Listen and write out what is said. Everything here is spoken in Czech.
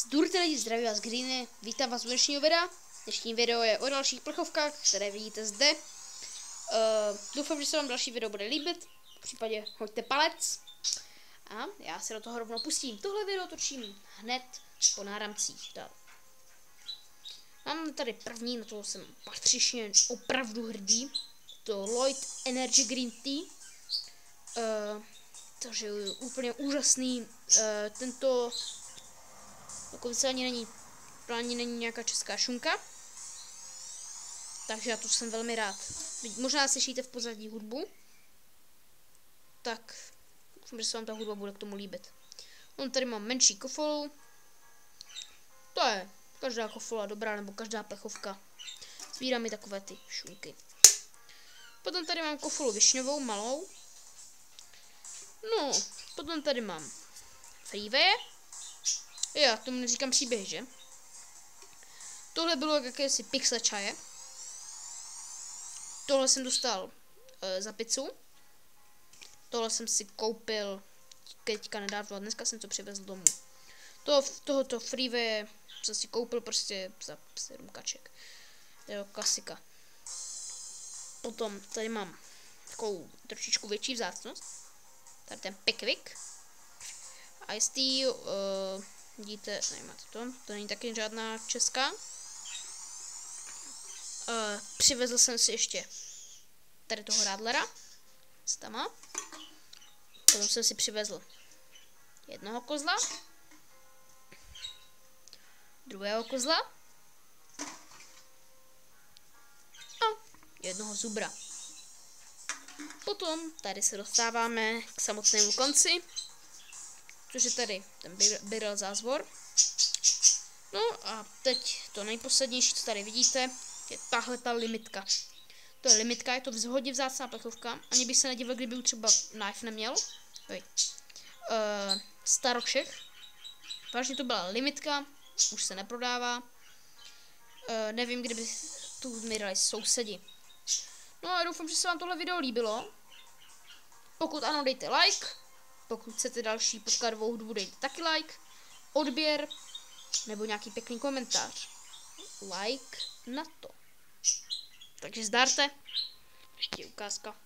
Zdurte lidi, zdraví vás Greeny, vítám vás u dnešního videa. Dnešní video je o dalších plechovkách, které vidíte zde. Doufám, že se vám další video bude líbit. V případě hoďte palec. A já se do toho rovnou pustím. Tohle video točím hned po náramcích. Mám tady první, na toho jsem patřičně opravdu hrdý. To Lloyd Energy Green Tea. Takže úplně úžasný. Tento dokonce ani není nějaká česká šunka. Takže já tu jsem velmi rád. Možná slyšíte v pozadí hudbu. Tak doufám, že se vám ta hudba bude k tomu líbit. Tady mám menší kofolu. To je každá kofola dobrá, nebo každá plechovka. Sbírám mi takové ty šunky. Potom tady mám kofolu višňovou, malou. No, potom tady mám Freeway. Já tomu neříkám příběh, že? Tohle bylo jakési pixel čaje. Tohle jsem dostal za pizzu. Tohle jsem si koupil teďka nedávno, dneska jsem to přivezl domů. Tohoto Freeway jsem si koupil prostě za 7 kaček. Jo, klasika. Potom tady mám takovou trošičku větší vzácnost. Tady ten Pickwick. Ice Tea, vidíte, nemáte to není taky žádná česká. Přivezl jsem si ještě tady toho Radlera s tama. Potom jsem si přivezl jednoho kozla, druhého kozla a jednoho zubra. Potom tady se dostáváme k samotnému konci, což je tady ten Birel zázvor. No a teď to nejposlednější, co tady vidíte, je tahle ta limitka. To je limitka, je to hodně vzácná plechovka. Ani bych se nedivil, kdyby třeba knife neměl. Staročech. Vážně to byla limitka, už se neprodává. Nevím, kdyby tu zmírali sousedi. No a doufám, že se vám tohle video líbilo. Pokud ano, dejte like. Pokud chcete další podkladovou hudbu, dejte taky like. Odběr nebo nějaký pěkný komentář. Like na to. Takže zdarte. Ještě ukázka.